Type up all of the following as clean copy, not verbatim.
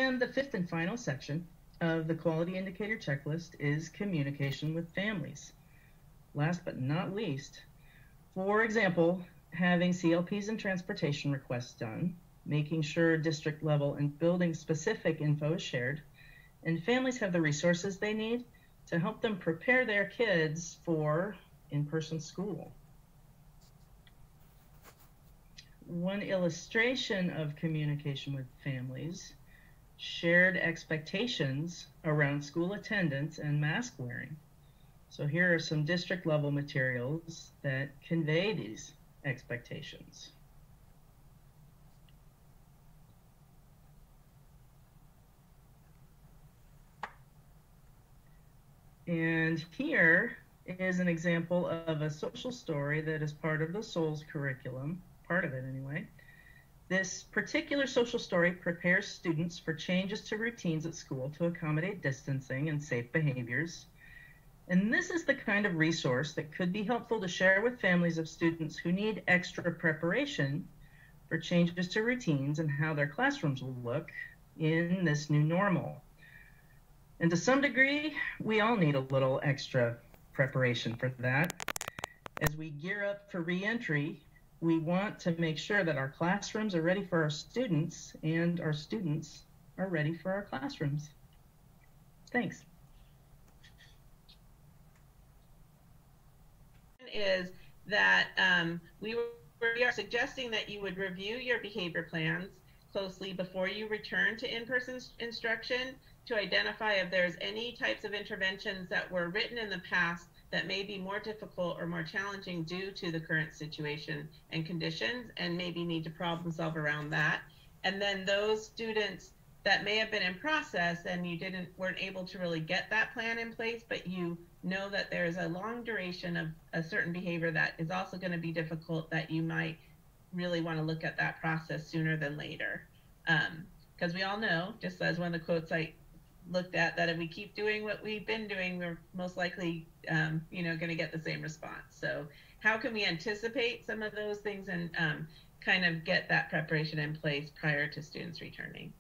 And the fifth and final section of the quality indicator checklist is communication with families. Last but not least, for example, having CLPs and transportation requests done, making sure district level and building specific info is shared, and families have the resources they need to help them prepare their kids for in-person school. One illustration of communication with families: shared expectations around school attendance and mask wearing. So here are some district level materials that convey these expectations. And here is an example of a social story that is part of the SOLS curriculum, part of it anyway. This particular social story prepares students for changes to routines at school to accommodate distancing and safe behaviors. And this is the kind of resource that could be helpful to share with families of students who need extra preparation for changes to routines and how their classrooms will look in this new normal. And to some degree, we all need a little extra preparation for that. As we gear up for re-entry, we want to make sure that our classrooms are ready for our students and our students are ready for our classrooms. Thanks. Is that we are suggesting that you would review your behavior plans closely before you return to in-person instruction to identify if there's any types of interventions that were written in the past that may be more difficult or more challenging due to the current situation and conditions, and maybe need to problem solve around that. And then those students that may have been in process and you weren't able to really get that plan in place, but you know that there's a long duration of a certain behavior that is also going to be difficult, that you might really want to look at that process sooner than later. Because we all know, just as one of the quotes I looked at, that if we keep doing what we've been doing, we're most likely going to get the same response. So how can we anticipate some of those things and kind of get that preparation in place prior to students returning?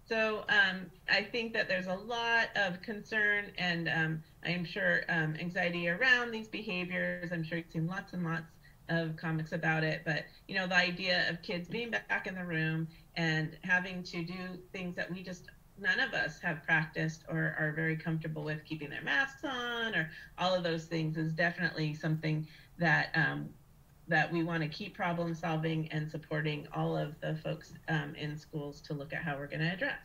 So I think that there's a lot of concern and I am sure anxiety around these behaviors. I'm sure you've seen lots and lots of comics about it, but the idea of kids being back in the room and having to do things that none of us have practiced or are very comfortable with, keeping their masks on or all of those things, is definitely something that that we want to keep problem solving and supporting all of the folks in schools to look at how we're going to address.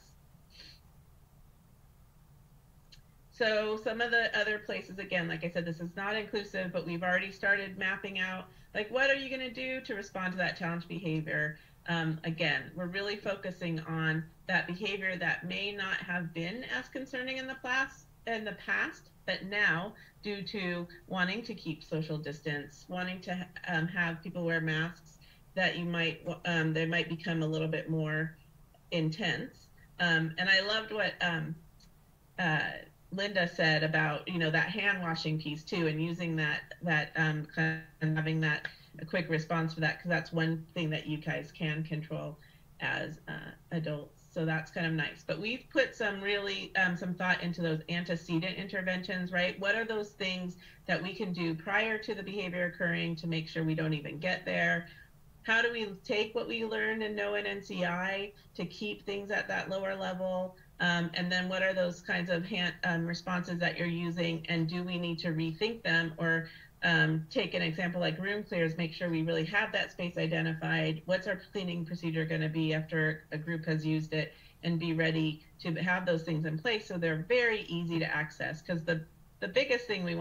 So some of the other places, again, like I said, this is not inclusive, but we've already started mapping out, like, what are you going to do to respond to that challenge behavior? Again, we're really focusing on that behavior that may not have been as concerning in the past, but now, due to wanting to keep social distance, wanting to have people wear masks, that they might become a little bit more intense. And I loved what Linda said about that hand washing piece too, and using that kind of having that a quick response for that, because that's one thing that you guys can control as adults. So that's kind of nice. But we've put some really some thought into those antecedent interventions, right? What are those things that we can do prior to the behavior occurring to make sure we don't even get there? How do we take what we learned and know in NCI to keep things at that lower level? And then what are those kinds of responses that you're using, and do we need to rethink them, or take an example like room clears, make sure we really have that space identified. What's our cleaning procedure going to be after a group has used it, and be ready to have those things in place so they're very easy to access. Because the biggest thing we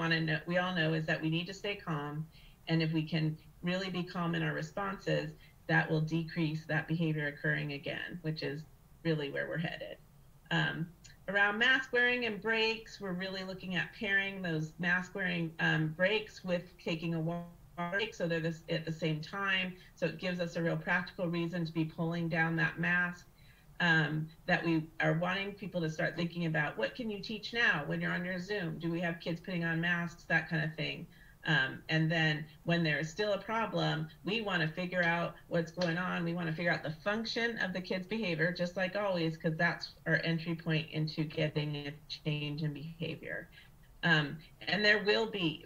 all know is that we need to stay calm, and if we can really be calm in our responses, that will decrease that behavior occurring again, which is really where we're headed. Around mask wearing and breaks, we're really looking at pairing those mask wearing breaks with taking a water break, so they're at the same time. So it gives us a real practical reason to be pulling down that mask. That we are wanting people to start thinking about, what can you teach now when you're on your Zoom? Do we have kids putting on masks? That kind of thing. And then when there is still a problem, we want to figure out what's going on. We want to figure out the function of the kid's behavior, just like always, because that's our entry point into getting a change in behavior. And there will be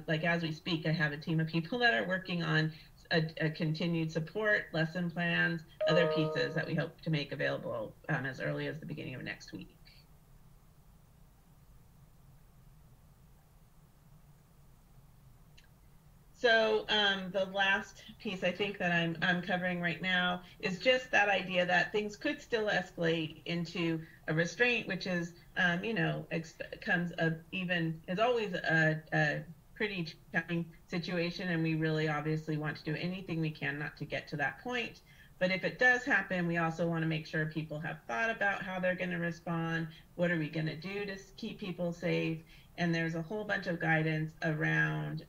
like as we speak, I have a team of people that are working on a continued support, lesson plans, other pieces that we hope to make available as early as the beginning of next week. So the last piece I think that I'm covering right now is just that idea that things could still escalate into a restraint, which is, is always a pretty challenging situation, and we really obviously want to do anything we can not to get to that point. But if it does happen, we also want to make sure people have thought about how they're going to respond. What are we going to do to keep people safe? And there's a whole bunch of guidance around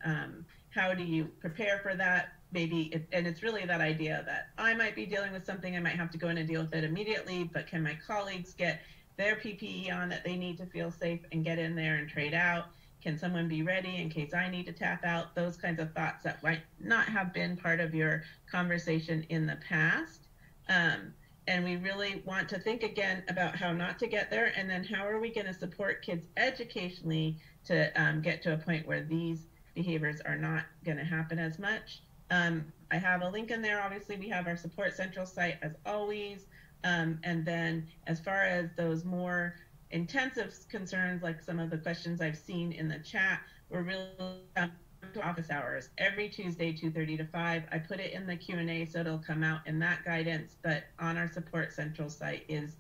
how do you prepare for that? And it's really that idea that I might be dealing with something, I might have to go in and deal with it immediately, but can my colleagues get their PPE on that they need to feel safe and get in there and trade out? Can someone be ready in case I need to tap out? Those kinds of thoughts that might not have been part of your conversation in the past. And we really want to think again about how not to get there, and then how are we going to support kids educationally to get to a point where these behaviors are not going to happen as much. I have a link in there. Obviously, we have our Support Central site as always. And then as far as those more intensive concerns, like some of the questions I've seen in the chat, we're really to office hours every Tuesday, 2:30 to 5. I put it in the Q&A, so it'll come out in that guidance, but on our Support Central site is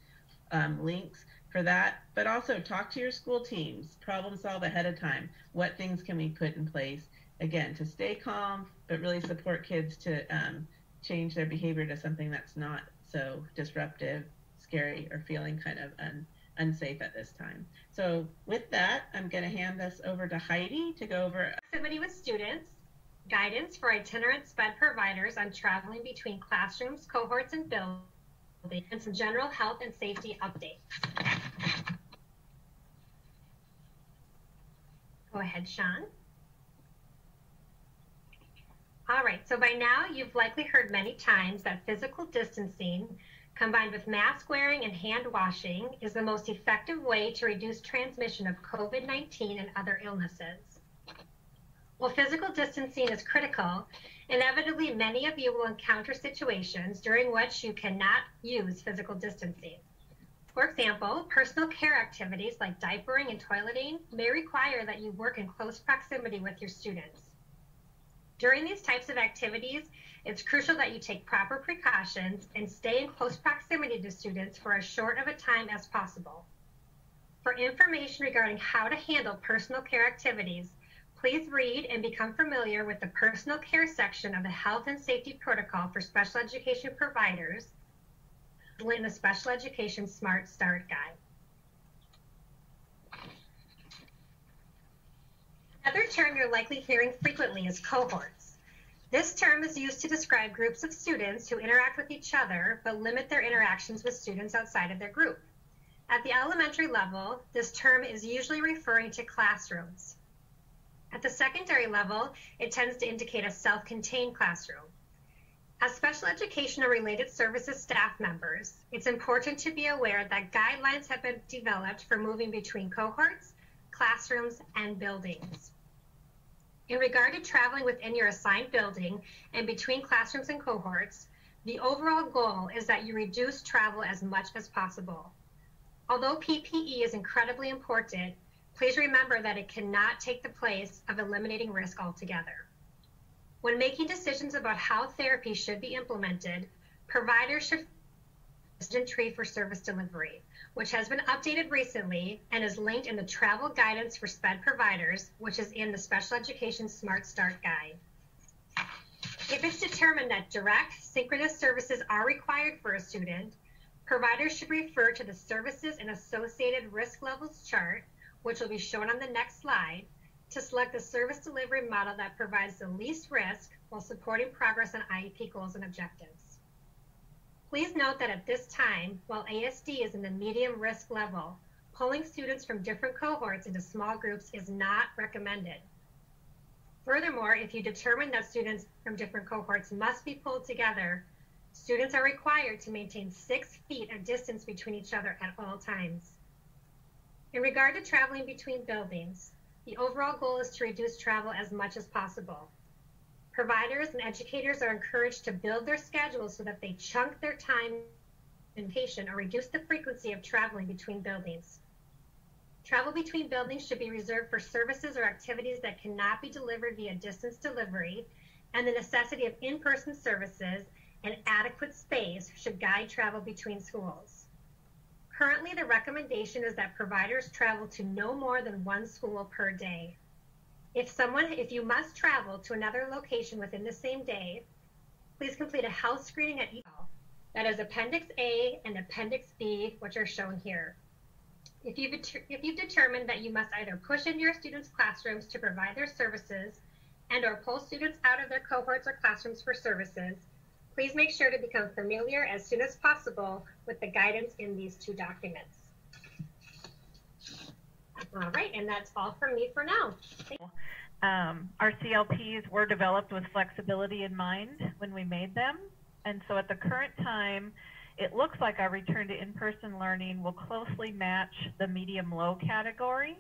links for that. But also talk to your school teams, problem solve ahead of time. What things can we put in place, again, to stay calm, but really support kids to change their behavior to something that's not so disruptive, scary, or feeling kind of unsafe at this time. So with that, I'm going to hand this over to Heidi to go over activity with students, guidance for itinerant SPED providers on traveling between classrooms, cohorts, and buildings, and some general health and safety updates. Go ahead, Sean. All right, so by now you've likely heard many times that physical distancing combined with mask wearing and hand washing is the most effective way to reduce transmission of COVID-19 and other illnesses. While physical distancing is critical, inevitably many of you will encounter situations during which you cannot use physical distancing. For example, personal care activities like diapering and toileting may require that you work in close proximity with your students. During these types of activities, it's crucial that you take proper precautions and stay in close proximity to students for as short of a time as possible. For information regarding how to handle personal care activities, please read and become familiar with the personal care section of the Health and Safety Protocol for Special Education Providers in the Special Education Smart Start Guide. Another term you're likely hearing frequently is cohorts. This term is used to describe groups of students who interact with each other but limit their interactions with students outside of their group. At the elementary level, this term is usually referring to classrooms. At the secondary level, it tends to indicate a self-contained classroom. As special education or related services staff members, it's important to be aware that guidelines have been developed for moving between cohorts, classrooms, and buildings. In regard to traveling within your assigned building and between classrooms and cohorts, the overall goal is that you reduce travel as much as possible. Although PPE is incredibly important, please remember that it cannot take the place of eliminating risk altogether. When making decisions about how therapy should be implemented, providers should follow the decision tree for service delivery, which has been updated recently and is linked in the travel guidance for SPED providers, which is in the Special Education Smart Start Guide. If it's determined that direct, synchronous services are required for a student, providers should refer to the services and associated risk levels chart, which will be shown on the next slide, to select the service delivery model that provides the least risk while supporting progress on IEP goals and objectives. Please note that at this time, while ASD is in the medium risk level, pulling students from different cohorts into small groups is not recommended. Furthermore, if you determine that students from different cohorts must be pulled together, students are required to maintain 6 feet of distance between each other at all times. In regard to traveling between buildings, the overall goal is to reduce travel as much as possible. Providers and educators are encouraged to build their schedules so that they chunk their time in patient or reduce the frequency of traveling between buildings. Travel between buildings should be reserved for services or activities that cannot be delivered via distance delivery, and the necessity of in-person services and adequate space should guide travel between schools. Currently, the recommendation is that providers travel to no more than one school per day. If you must travel to another location within the same day, please complete a health screening at each. That is Appendix A and Appendix B, which are shown here. If you've determined that you must either push into your students' classrooms to provide their services and/or pull students out of their cohorts or classrooms for services, please make sure to become familiar as soon as possible with the guidance in these 2 documents. All right, and that's all from me for now. Our CLPs were developed with flexibility in mind when we made them, and so at the current time, it looks like our return to in-person learning will closely match the medium-low category.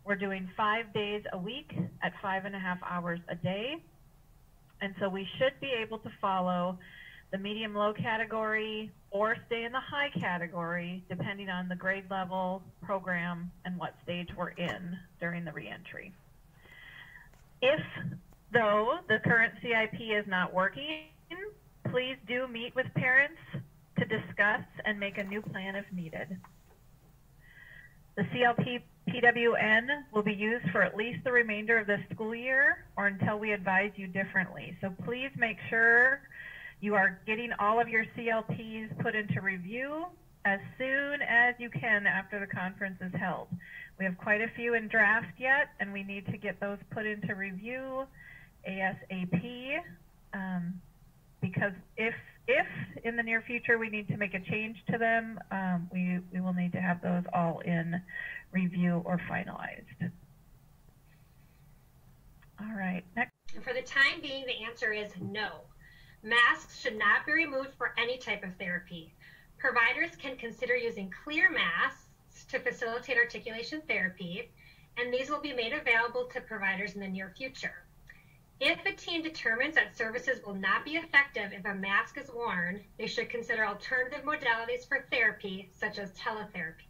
We're doing 5 days a week at 5.5 hours a day. And so we should be able to follow the medium-low category or stay in the high category, depending on the grade level, program, and what stage we're in during the reentry. If, though, the current CIP is not working, please do meet with parents to discuss and make a new plan if needed. The CLP PWN will be used for at least the remainder of the school year or until we advise you differently. So please make sure you are getting all of your CLPs put into review as soon as you can after the conference is held. We have quite a few in draft yet, and we need to get those put into review ASAP, because if in the near future we need to make a change to them, we will need to have those all in review or finalized. All right, next. For the time being, the answer is no. Masks should not be removed for any type of therapy. Providers can consider using clear masks to facilitate articulation therapy, and these will be made available to providers in the near future. If a team determines that services will not be effective if a mask is worn, they should consider alternative modalities for therapy, such as teletherapy.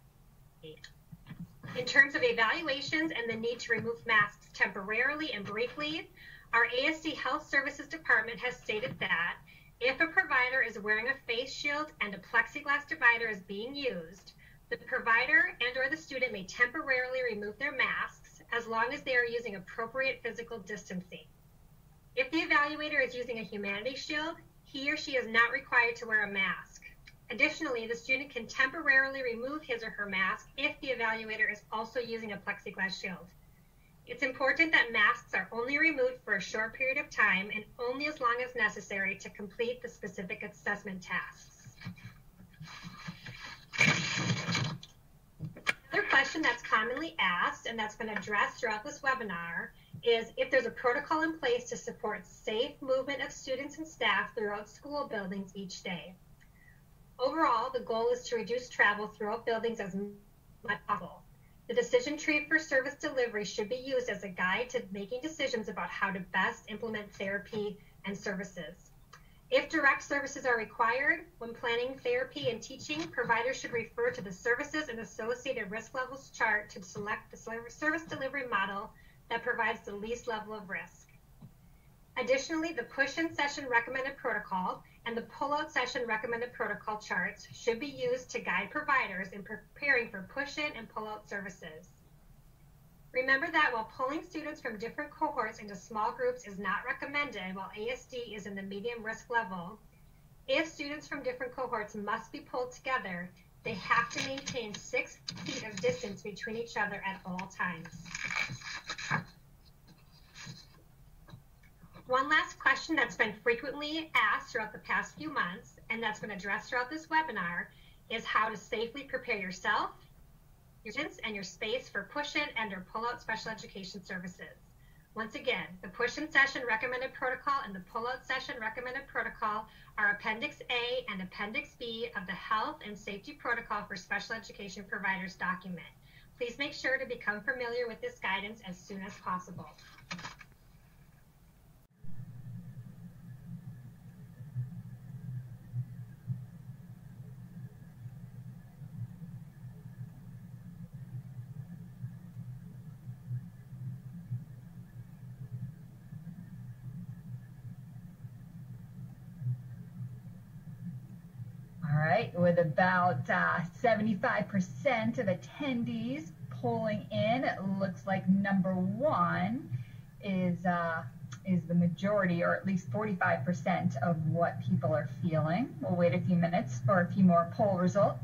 In terms of evaluations and the need to remove masks temporarily and briefly, our ASD Health Services Department has stated that if a provider is wearing a face shield and a plexiglass divider is being used, the provider and/or the student may temporarily remove their masks as long as they are using appropriate physical distancing. If the evaluator is using a humanity shield, he or she is not required to wear a mask. Additionally, the student can temporarily remove his or her mask if the evaluator is also using a plexiglass shield. It's important that masks are only removed for a short period of time and only as long as necessary to complete the specific assessment tasks. Another question that's commonly asked and that's been addressed throughout this webinar is if there's a protocol in place to support safe movement of students and staff throughout school buildings each day. Overall, the goal is to reduce travel throughout buildings as much as possible. The decision tree for service delivery should be used as a guide to making decisions about how to best implement therapy and services. If direct services are required, when planning therapy and teaching, providers should refer to the services and associated risk levels chart to select the service delivery model that provides the least level of risk. Additionally, the push-in session recommended protocol and the pull-out session recommended protocol charts should be used to guide providers in preparing for push-in and pull-out services. Remember that while pulling students from different cohorts into small groups is not recommended while ASD is in the medium risk level, if students from different cohorts must be pulled together, they have to maintain 6 feet of distance between each other at all times. One last question that's been frequently asked throughout the past few months, and that's been addressed throughout this webinar, is how to safely prepare yourself, your students, and your space for push-in and or pull-out special education services. Once again, the push-in session recommended protocol and the pull-out session recommended protocol are Appendix A and Appendix B of the Health and Safety Protocol for Special Education Providers document. Please make sure to become familiar with this guidance as soon as possible. All right, with about 75% of attendees polling in, it looks like number one is the majority, or at least 45% of what people are feeling. We'll wait a few minutes for a few more poll results.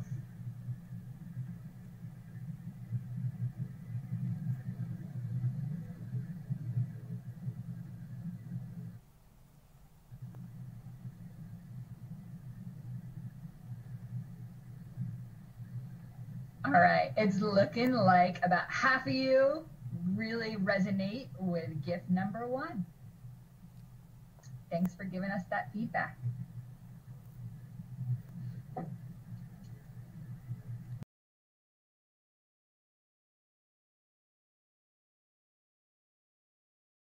All right, it's looking like about half of you really resonate with gift number one. Thanks for giving us that feedback.